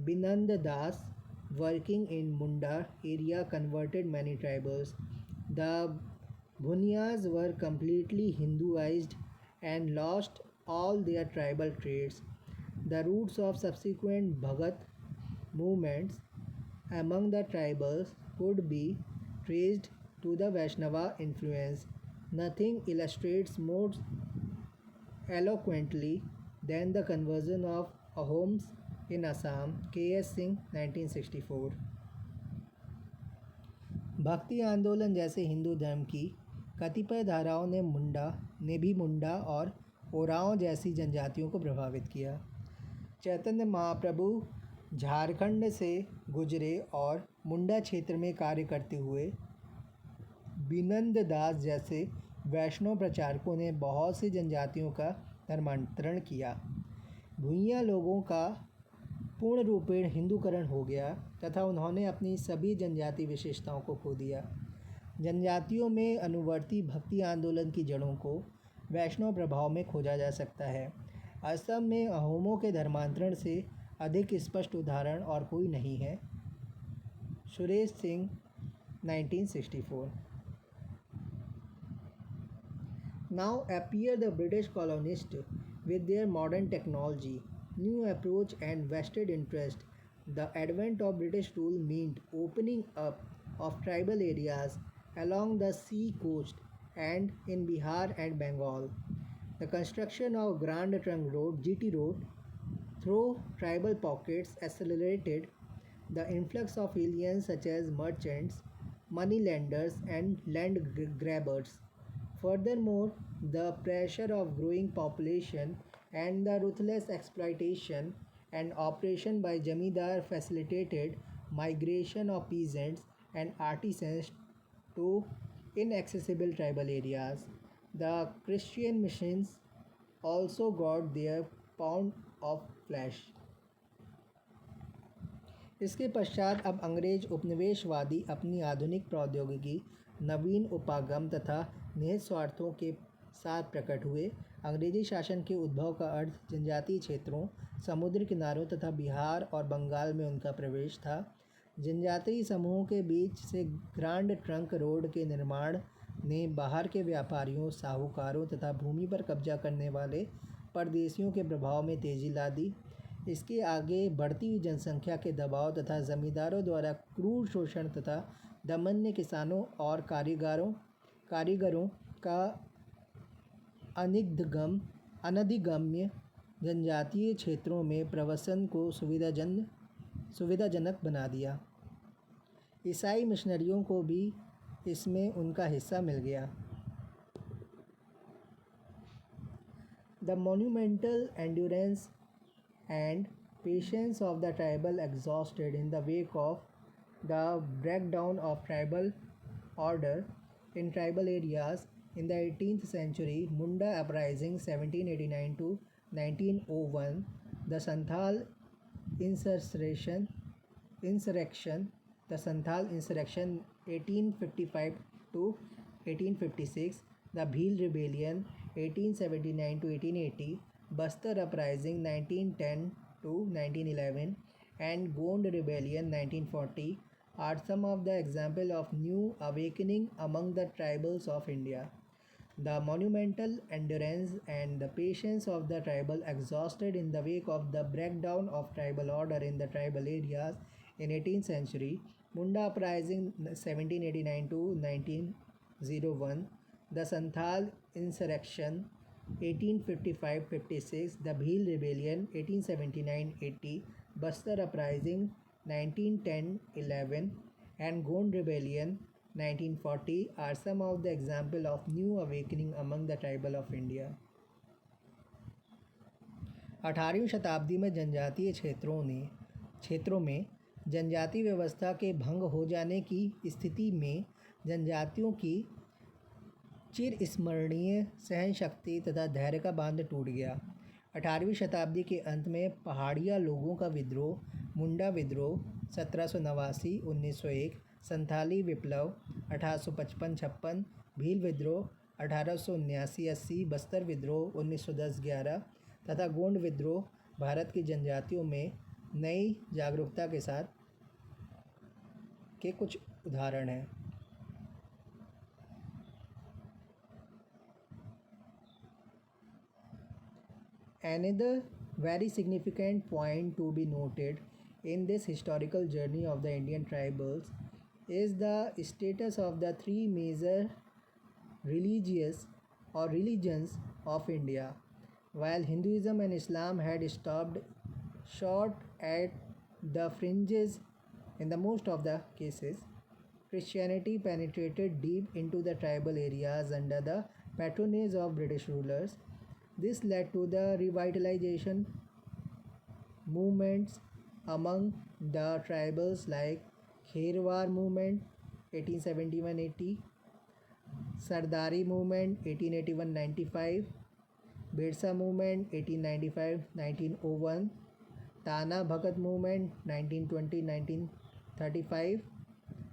S1: Binand Das working in Munda area converted many tribals. The Bhunyas were completely Hinduized and lost all their tribal traits. The roots of subsequent Bhagat movements among the tribals could be traced to the Vaishnava influence. Nothing illustrates more eloquently than the conversion of Ahoms in Assam, K.S. Singh, 1964। भक्ति आंदोलन जैसे हिंदू धर्म की कतिपय धाराओं ने भी मुंडा और ओराओं जैसी जनजातियों को प्रभावित किया। चैतन्य महाप्रभु झारखंड से गुजरे और मुंडा क्षेत्र में कार्य करते हुए बिनंद दास जैसे वैष्णव प्रचारकों ने बहुत सी जनजातियों का धर्मांतरण किया। भूइयाँ लोगों का पूर्ण रूपेण हिंदूकरण हो गया तथा उन्होंने अपनी सभी जनजातीय विशेषताओं को खो दिया। जनजातियों में अनुवर्ती भक्ति आंदोलन की जड़ों को वैष्णव प्रभाव में खोजा जा सकता है। असम में अहोमों के धर्मांतरण से अधिक स्पष्ट उदाहरण और कोई नहीं है। Suresh Singh, 1964। Now appear the British colonists with their modern technology, new approach and vested interest. The advent of British rule meant opening up of tribal areas along the sea coast and in Bihar and Bengal. The construction of Grand Trunk Road (GT Road) through tribal pockets accelerated the influx of aliens such as merchants, moneylenders and land grabbers. Furthermore, the pressure of growing population and the ruthless exploitation and oppression by Jamidar facilitated migration of peasants and artisans to inaccessible tribal areas. The Christian missions also got their pound of flesh. इसके पश्चात अब अंग्रेज उपनिवेशवादी अपनी आधुनिक प्रौद्योगिकी, नवीन उपागम तथा निहित स्वार्थों के साथ प्रकट हुए। अंग्रेजी शासन के उद्भव का अर्थ जनजातीय क्षेत्रों, समुद्र किनारों तथा बिहार और बंगाल में उनका प्रवेश था। जनजातीय समूहों के बीच से ग्रांड ट्रंक रोड के निर्माण ने बाहर के व्यापारियों, साहूकारों तथा भूमि पर कब्जा करने वाले परदेशियों के प्रभाव में तेजी ला दी। इसके आगे बढ़ती हुई जनसंख्या के दबाव तथा जमींदारों द्वारा क्रूर शोषण तथा दमन ने किसानों और कारीगरों का अनधिगम्य जनजातीय क्षेत्रों में प्रवसन को सुविधाजनक बना दिया। ईसाई मिशनरियों को भी इसमें उनका हिस्सा मिल गया। The monumental endurance and patience of the tribal exhausted in the wake of the breakdown of tribal order in tribal areas in the 18th century, Munda Uprising 1789 to 1901, the Santhal insurrection, the Santhal insurrection 1855 to 1856, the Bhil Rebellion 1879 to 1880, Bastar Uprising 1910 to 1911, and Gond Rebellion 1940 are some of the examples of new awakening among the tribals of India. The monumental endurance and the patience of the tribal exhausted in the wake of the breakdown of tribal order in the tribal areas in 18th century, Munda Uprising 1789 to 1901, the Santhal Insurrection 1855-56, the Bhil Rebellion 1879-80, Bastar Uprising 1910-11, and Gond Rebellion 1940 are some of the examples of new awakening among the tribal of India. 18वीं शताब्दी में जनजातीय क्षेत्रों में जनजाति व्यवस्था के भंग हो जाने की स्थिति में जनजातियों की चिरस्मरणीय सहन शक्ति तथा धैर्य का बांध टूट गया। 18वीं शताब्दी के अंत में पहाड़िया लोगों का विद्रोह, मुंडा विद्रोह 1789-1901, संथाली विप्लव 1855-56, भील विद्रोह 1879-80, बस्तर विद्रोह 1910-11 तथा गोंड विद्रोह भारत की जनजातियों में नई जागरूकता के साथ के कुछ उदाहरण हैं। Another very significant point to be noted in this historical journey of the Indian tribals is the status of the three major religions of India. While Hinduism and Islam had stopped short at the fringes in the most of the cases, Christianity penetrated deep into the tribal areas under the patronage of British rulers. This led to the revitalization movements among the tribals like Kherwar movement 1871-80, Sardari movement 1881-95, Birsa movement 1895-1901, Tana Bhagat movement 1920-1935,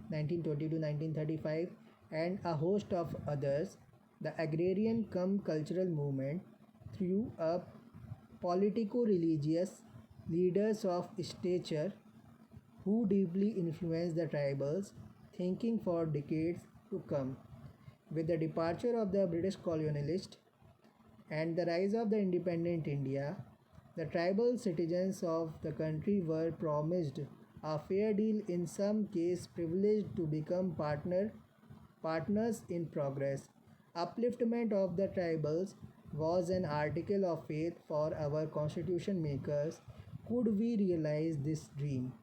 S1: 1920 to 1935, and a host of others. The agrarian cum cultural movement threw up politico-religious leaders of stature who deeply influenced the tribals thinking for decades to come. With the departure of the British colonialists and the rise of the independent India, the tribal citizens of the country were promised a fair deal, in some cases privileged to become partners in progress. Upliftment of the tribals was an article of faith for our constitution makers. Could we realize this dream?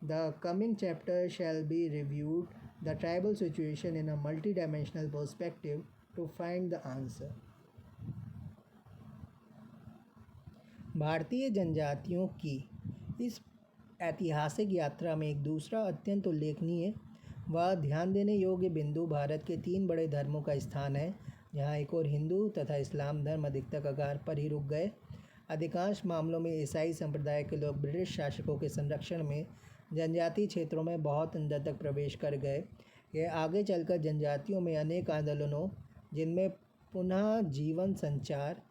S1: The coming chapter shall be reviewed the tribal situation in a multidimensional perspective to find the answer. भारतीय जनजातियों की इस ऐतिहासिक यात्रा में एक दूसरा अत्यंत उल्लेखनीय व ध्यान देने योग्य बिंदु भारत के तीन बड़े धर्मों का स्थान है, जहाँ एक और हिंदू तथा इस्लाम धर्म अधिकतर कगार पर ही रुक गए। अधिकांश मामलों में ईसाई संप्रदाय के लोग ब्रिटिश शासकों के संरक्षण में जनजातीय क्षेत्रों में बहुत अंदर तक प्रवेश कर गए। यह आगे चलकर जनजातियों में अनेक आंदोलनों, जिनमें पुनः जीवन संचार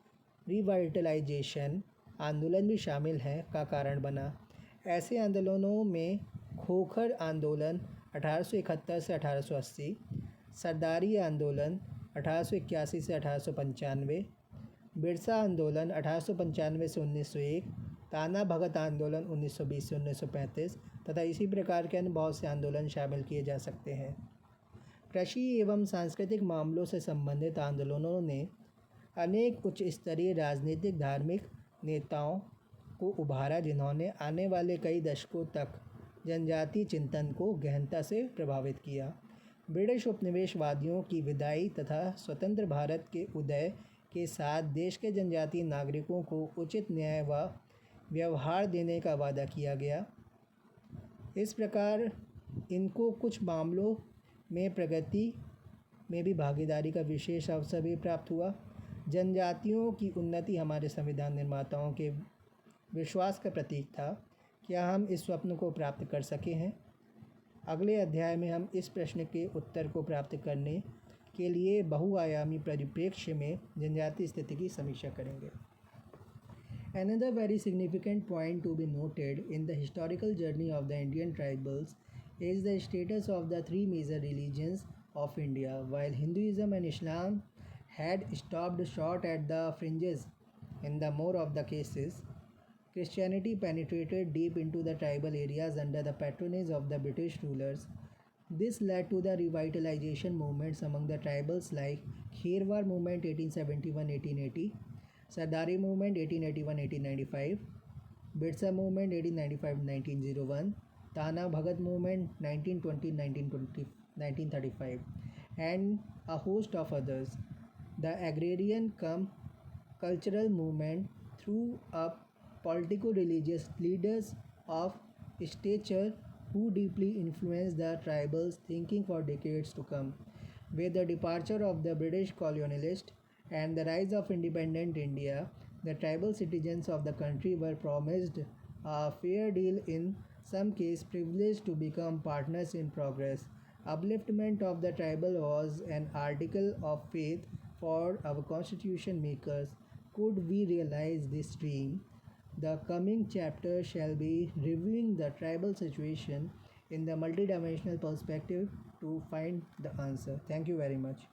S1: रिवाइटलाइजेशन आंदोलन भी शामिल हैं, का कारण बना। ऐसे आंदोलनों में खोखर आंदोलन 1871 से 1880, सरदारी आंदोलन 1881 से 1895, बिरसा आंदोलन 1895 से 1901, ताना भगत आंदोलन 1920 से 1935 तथा इसी प्रकार के अन्य बहुत से आंदोलन शामिल किए जा सकते हैं। कृषि एवं सांस्कृतिक मामलों से संबंधित आंदोलनों ने अनेक उच्च स्तरीय राजनीतिक धार्मिक नेताओं को उभारा, जिन्होंने आने वाले कई दशकों तक जनजातीय चिंतन को गहनता से प्रभावित किया। ब्रिटिश उपनिवेशवादियों की विदाई तथा स्वतंत्र भारत के उदय के साथ देश के जनजातीय नागरिकों को उचित न्याय व व्यवहार देने का वादा किया गया। इस प्रकार इनको कुछ मामलों में प्रगति में भी भागीदारी का विशेष अवसर भी प्राप्त हुआ। जनजातियों की उन्नति हमारे संविधान निर्माताओं के विश्वास का प्रतीक था। क्या हम इस स्वप्न को प्राप्त कर सके हैं? अगले अध्याय में हम इस प्रश्न के उत्तर को प्राप्त करने के लिए बहुआयामी परिप्रेक्ष्य में जनजातीय स्थिति की समीक्षा करेंगे। Another very significant point to be noted in the historical journey of the Indian tribals is the status of the three major religions of India. While Hinduism and Islam had stopped short at the fringes in the more of the cases, Christianity penetrated deep into the tribal areas under the patronage of the British rulers. This led to the revitalization movements among the tribals like Kherwar movement 1871-1880, Sardari movement 1881-1895, Birsa movement 1895-1901, Tana Bhagat movement 1920-1935, and a host of others. The agrarian cum cultural movement threw up politico-religious leaders of stature who deeply influenced the tribals' thinking for decades to come. With the departure of the British colonialists and the rise of independent India, the tribal citizens of the country were promised a fair deal, in some case privileged to become partners in progress. Upliftment of the tribal was an article of faith for our constitution makers. Could we realize this dream? The coming chapter shall be reviewing the tribal situation in the multidimensional perspective to find the answer. Thank you very much.